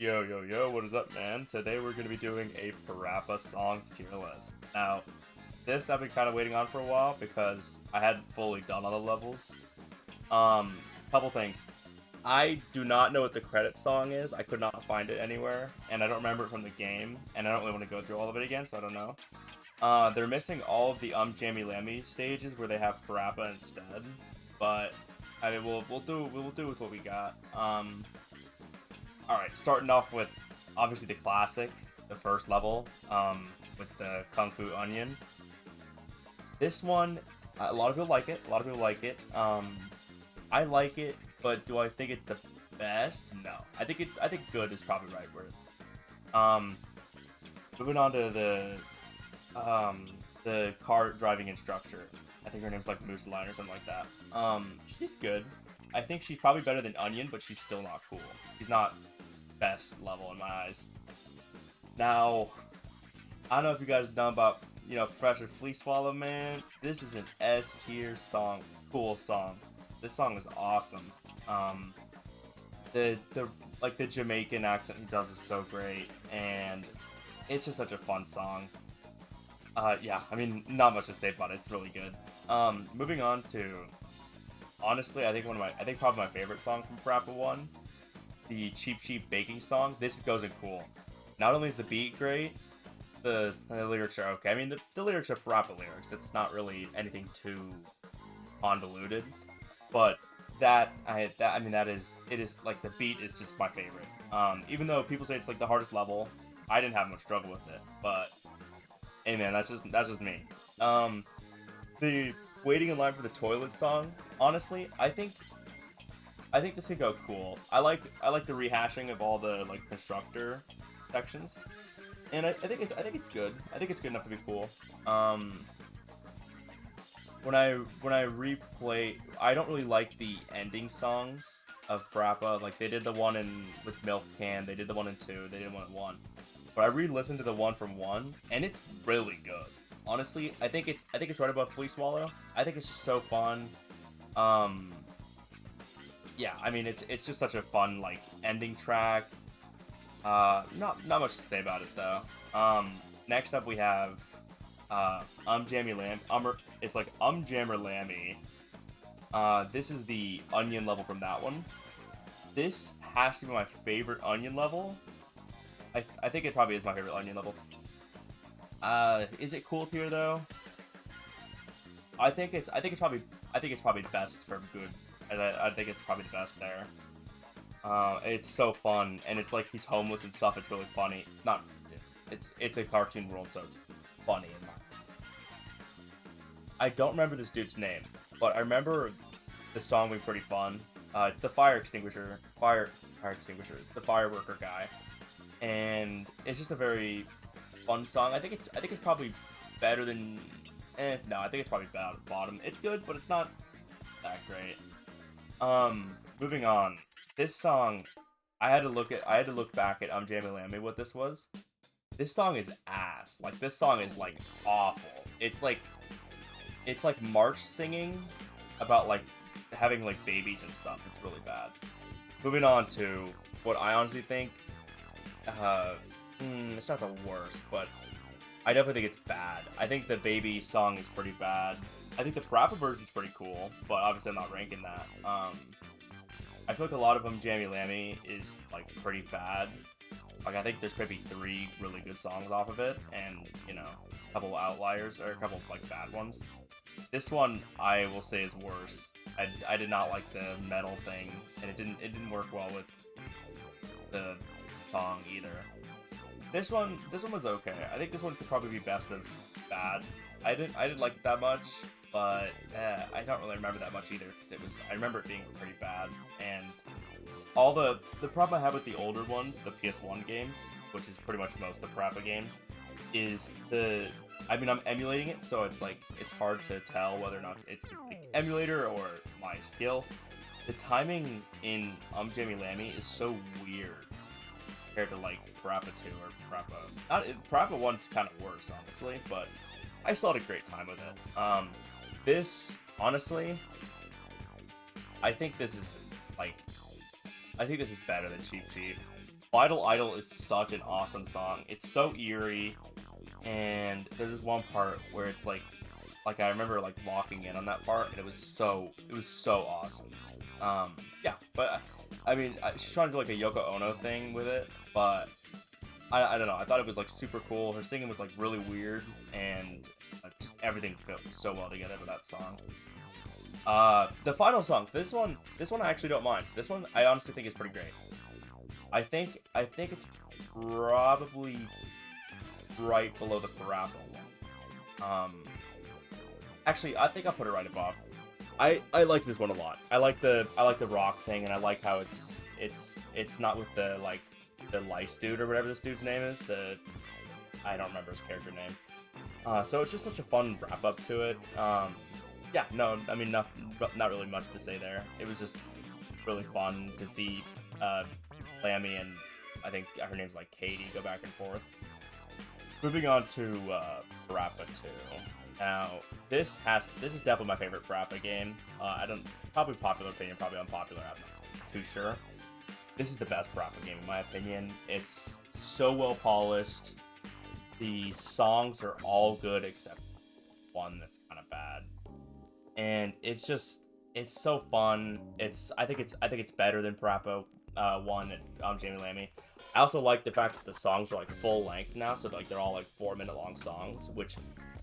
Yo, yo, yo, what is up, man? Today we're going to be doing a Parappa songs tier list. Now, this I've been kind of waiting on for a while because I hadn't fully done all the levels. Couple things. I do not know what the credit song is. I could not find it anywhere, and I don't remember it from the game, and I don't really want to go through all of it again, so I don't know. They're missing all of the Jammy Lammy stages where they have Parappa instead, but I mean, we'll do with what we got. Alright, starting off with, obviously, the classic, the first level, with the Kung Fu Onion. This one, a lot of people like it, I like it, but do I think it's the best? No. I think good is probably right word. Moving on to the car driving instructor. I think her name's like Moose Line or something like that. She's good. I think she's probably better than Onion, but she's still not cool. She's not best level in my eyes. Now, I don't know if you guys know about, Professor Flea Swallow, man. This is an S tier song. Cool song. This song is awesome. The Jamaican accent he does is so great, and it's just such a fun song. Yeah, I mean, not much to say about it. It's really good. Moving on to, honestly, I think probably my favorite song from Parappa 1, the Cheap Cheap Baking song. This goes in cool. Not only is the beat great, the lyrics are okay. I mean, the lyrics are Parappa lyrics. It's not really anything too convoluted, but it is like the beat is just my favorite. Even though people say it's like the hardest level, I didn't have much struggle with it. But hey, man, that's just me. The waiting in line for the toilet song. Honestly, I think this could go cool. I like the rehashing of all the like constructor sections, and I think it's good. I think it's good enough to be cool. When I replay, I don't really like the ending songs of Parappa. Like they did the one with Milk Can, they did the one in 2, they did one in 1. But I re-listened to the one from 1, and it's really good. Honestly, I think it's right above Flea Swallow. I think it's just so fun. Yeah, I mean it's just such a fun like ending track. Not much to say about it though. Next up we have Jammy Lamb. It's like Jammer Lammy. This is the Onion level from that one. This has to be my favorite Onion level. I think it probably is my favorite Onion level. Is it cool tier though? I think it's probably best for good. I think it's probably the best there. It's so fun, and it's like he's homeless and stuff. It's really funny. It's a cartoon world, so it's funny. I don't remember this dude's name, but I remember the song being pretty fun. It's the fire extinguisher, the fireworker guy, and it's just a very fun song. I think it's probably better than. No, I think it's probably bottom. It's good, but it's not that great. Moving on. This song, I had to look back at Jammy Lammy what this was. This song is ass. Like this song is like awful. It's like March singing about like having like babies and stuff. It's really bad. Moving on to what I honestly think. It's not the worst, but I definitely think it's bad. I think the baby song is pretty bad. I think the Parappa version's pretty cool, but obviously I'm not ranking that. I feel like a lot of Jammy Lammy is like pretty bad. Like I think there's maybe 3 really good songs off of it, and a couple outliers or a couple like bad ones. This one I will say is worse. I did not like the metal thing, and it didn't work well with the song either. This one was okay. I think this one could probably be best of bad. I didn't like it that much, but I don't really remember that much either because I remember it being pretty bad. And all the problem I have with the older ones, the PS1 games, which is pretty much most of the Parappa games, is I'm emulating it, so it's like it's hard to tell whether or not it's like emulator or my skill. The timing in Jammy Lammy is so weird compared to like Parappa 2 or Parappa 1's kind of worse, honestly, but I still had a great time with it. This, honestly, I think this is better than Cheap Cheap. Vital Idol is such an awesome song. It's so eerie, and there's this one part where it's like I remember like locking in on that part, and it was so awesome. Yeah, but I mean, she's trying to do like a Yoko Ono thing with it, but I don't know. I thought it was like super cool. Her singing was like really weird, and just everything fit so well together with that song. The final song. This one I actually don't mind. This one I honestly think is pretty great. I think it's probably right below the Parappa one. Actually, I think I'll put it right above. I like this one a lot. I like the rock thing, and I like how it's not with the like the lice dude or whatever this dude's name is. I don't remember his character name. So it's just such a fun wrap up to it. Yeah, no, I mean not really much to say there. It was just really fun to see Lammy and I think her name's like Katie go back and forth. Moving on to Parappa 2. Now, this is definitely my favorite Parappa game. Probably popular opinion, probably unpopular, I'm not too sure. This is the best Parappa game in my opinion. It's so well polished. The songs are all good except one that's kind of bad. And it's so fun. I think it's better than Parappa 1 and Jammer Lammy. I also like the fact that the songs are like full length now, so like they're all like 4-minute long songs, which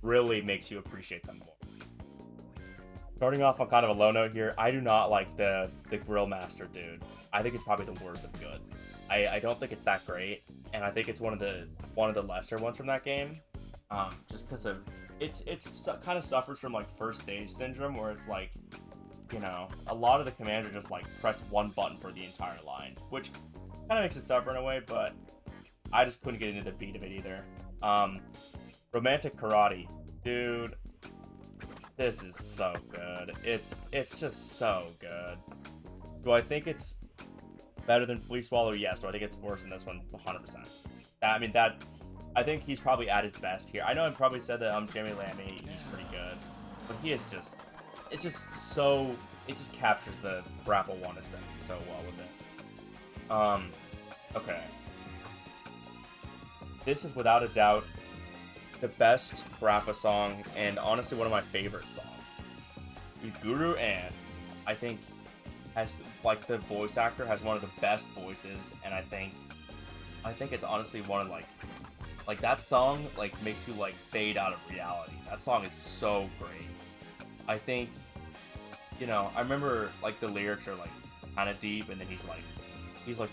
really makes you appreciate them more. Starting off on kind of a low note here, I do not like the Grill Master dude. I think it's probably the worst of good. I don't think it's that great, and I think it's one of the lesser ones from that game. Just because of it's kind of suffers from like first stage syndrome, where it's like, you know, a lot of the commands are just like press one button for the entire line, which kind of makes it suffer in a way, but I just couldn't get into the beat of it either. Romantic Karate, dude, this is so good. It's just so good. Do I think it's better than Flea Swallow? Yes. Do I think it's worse than this one? 100%. I think he's probably at his best here. I know I probably said that Jammer Lammy, he's pretty good, but he is just, it just captures the Parappa 1 aesthetic so well with it. Okay. This is without a doubt the best Parappa song, and honestly one of my favorite songs. Guru Ann, I think, has, like, the voice actor has one of the best voices, and I think it's honestly one of, like that song, like, makes you, like, fade out of reality. That song is so great. I think, you know, I remember, like, the lyrics are, like, kind of deep, and then he's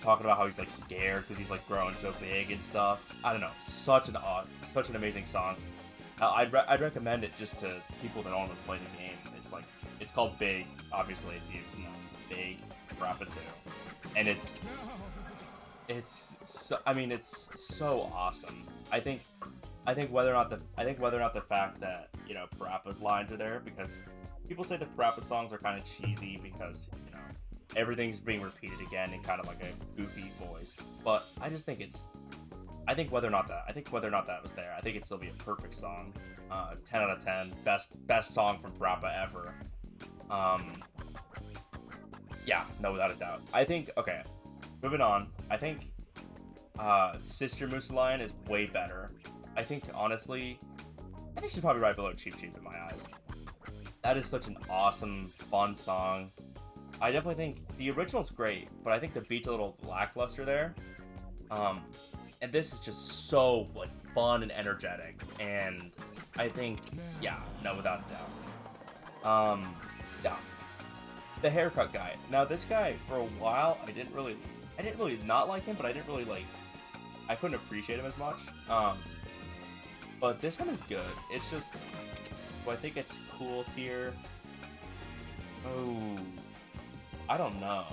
talking about how he's like scared because he's like growing so big and stuff. I don't know, such an amazing song. I'd recommend it just to people that don't want to play the game. It's called Big, obviously, if you know Big Parappa 2, and it's so awesome. I think whether or not the fact that, you know, Parappa's lines are there, because people say the Parappa songs are kind of cheesy because, you know, everything's being repeated again in kind of like a goofy voice. But I just think I think whether or not that was there, I think it'd still be a perfect song. 10 out of 10. Best song from Parappa ever. Yeah, no, without a doubt. I think, okay, moving on. I think Sister Moose-Lion is way better. I think, honestly, she's probably right below Cheep Cheep in my eyes. That is such an awesome, fun song. I definitely think the original's great, but I think the beat's a little lackluster there. And this is just so, like, fun and energetic, and I think, yeah, no, without a doubt. Yeah. The haircut guy. Now, this guy, for a while, I didn't really not like him, but I couldn't appreciate him as much. But this one is good. It's just, I think it's cool tier. Oh, I don't know.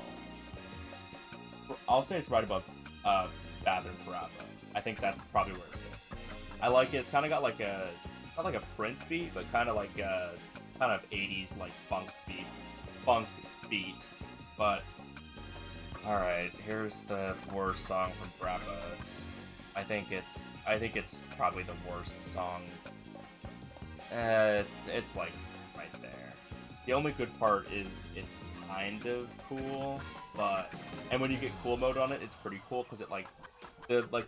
I'll say it's right above Bathroom Parappa. I think that's probably where it sits. I like it. It's kind of got like not like a Prince beat, but kind of like a kind of 80s like funk beat. But all right, here's the worst song from Parappa. I think it's probably the worst song. It's like right there. The only good part is it's kind of cool. but and when you get cool mode on it, it's pretty cool because it like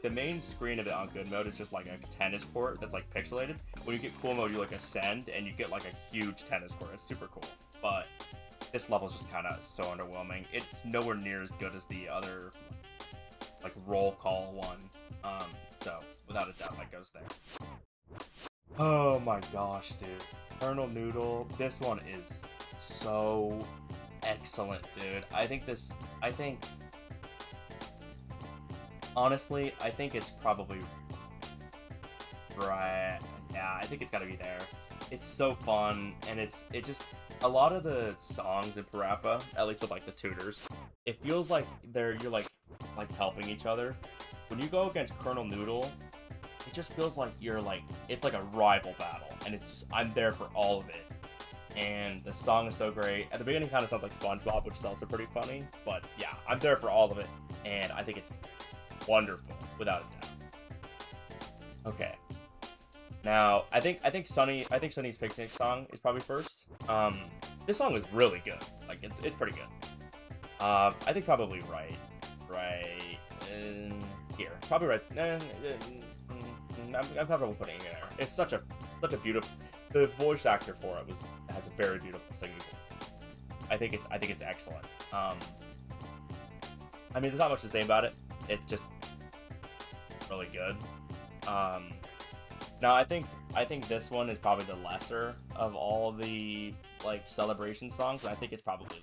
the main screen of it on good mode is just like a tennis court that's like pixelated. When you get cool mode, you like ascend and you get like a huge tennis court. It's super cool, but this level's just kind of so underwhelming. It's nowhere near as good as the other like roll call one. So without a doubt, that goes there. Oh my gosh, dude. Colonel Noodle, this one is so excellent, dude. Honestly, I think it's probably right. Yeah, I think it's gotta be there. It's so fun, and it just, a lot of the songs in Parappa, at least with like the tutors, it feels like you're like helping each other. When you go against Colonel Noodle, it just feels like it's like a rival battle, and I'm there for all of it. And the song is so great. At the beginning, it kind of sounds like SpongeBob, which is also pretty funny. But yeah, I'm there for all of it, and I think it's wonderful, without a doubt. Okay. Now, I think Sunny's Picnic song is probably first. This song is really good. Like it's pretty good. I think probably right here. Probably right. I'm comfortable putting it there. It's such a beautiful. The voice actor for it has a very beautiful singing voice. I think it's excellent. I mean, there's not much to say about it. It's just really good. Now I think this one is probably the lesser of all the like celebration songs. And I think it's probably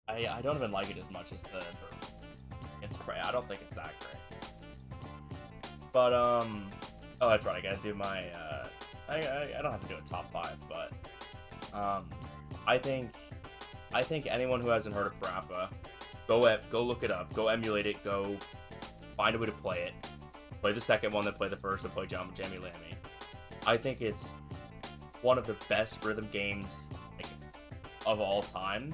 I don't even like it as much as the I don't think it's that great. But oh, that's right. I gotta do my I don't have to do a top 5, but I think anyone who hasn't heard of Parappa, go look it up, go emulate it, go find a way to play it. Play the second one, then play the first, and play Jammer Lammy. I think it's one of the best rhythm games like of all time.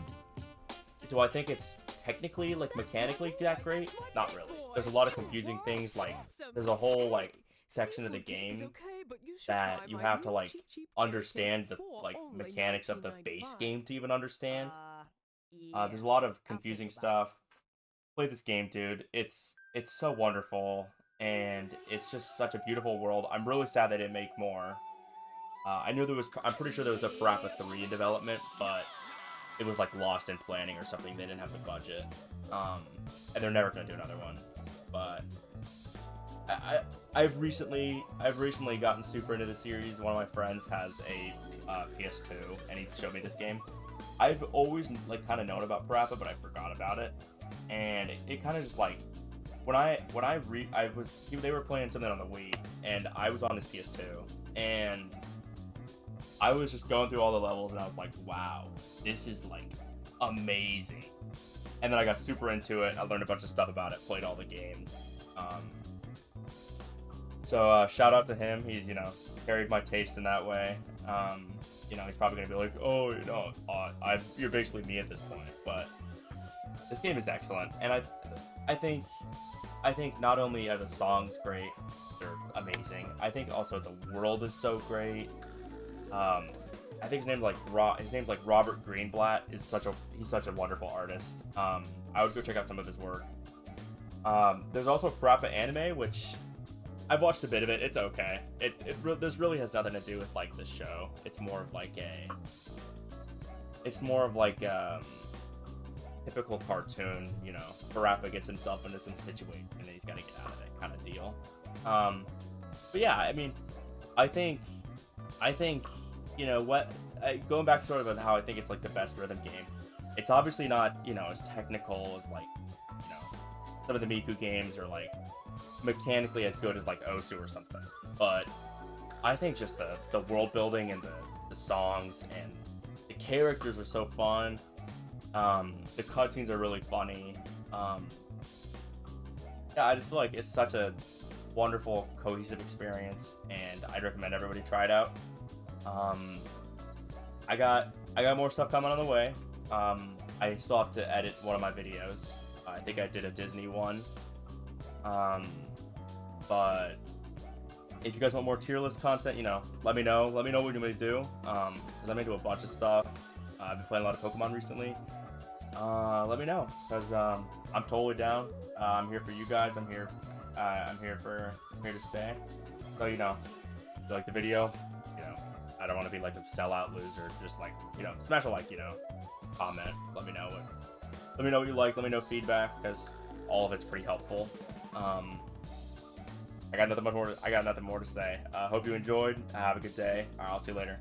Do I think it's technically, like mechanically that great? Not really. There's a lot of confusing things, like there's a whole like section of the game that you have to like understand the like mechanics of the base game to even understand. There's a lot of confusing stuff. Play this game, dude. It's so wonderful, and it's just such a beautiful world. I'm really sad they didn't make more. I'm pretty sure there was a Parappa 3 in development, but it was like lost in planning or something. They didn't have the budget, and they're never gonna do another one. But I've recently gotten super into the series. One of my friends has a PS2, and he showed me this game. I've always like kind of known about Parappa, but I forgot about it, and it kind of just like they were playing something on the Wii, and I was on his PS2, and I was just going through all the levels, and I was like, wow, this is like amazing. And then I got super into it. I learned a bunch of stuff about it, played all the games. So shout out to him. He's carried my taste in that way. He's probably gonna be like, oh, you're basically me at this point. But this game is excellent, and I think not only are the songs great, they're amazing. I think also the world is so great. I think his name's like Robert Greenblatt. He's such a wonderful artist. I would go check out some of his work. There's also Parappa anime, which I've watched a bit of it. It's okay. This really has nothing to do with like the show. It's more of like typical cartoon. Parappa gets himself into some situation and he's got to get out of it kind of deal. But yeah, I mean, I think going back sort of on how I think it's like the best rhythm game. It's obviously not as technical as like some of the Miku games, or like mechanically as good as like Osu or something. But I think just the world building and the songs and the characters are so fun. The cutscenes are really funny. Yeah, I just feel like it's such a wonderful, cohesive experience, and I'd recommend everybody try it out. I got more stuff coming on the way. I still have to edit one of my videos. I think I did a Disney one. But if you guys want more tier list content, let me know. Let me know what you want me to do. Because I'm into a bunch of stuff. I've been playing a lot of Pokemon recently. let me know, because I'm totally down. I'm here for you guys. I'm here. I'm here to stay. So if you like the video, I don't want to be like a sellout loser. Just like smash a like, comment. Let me know what you like. Let me know feedback, because all of it's pretty helpful. I got nothing more to say. Hope you enjoyed. Have a good day. I'll see you later.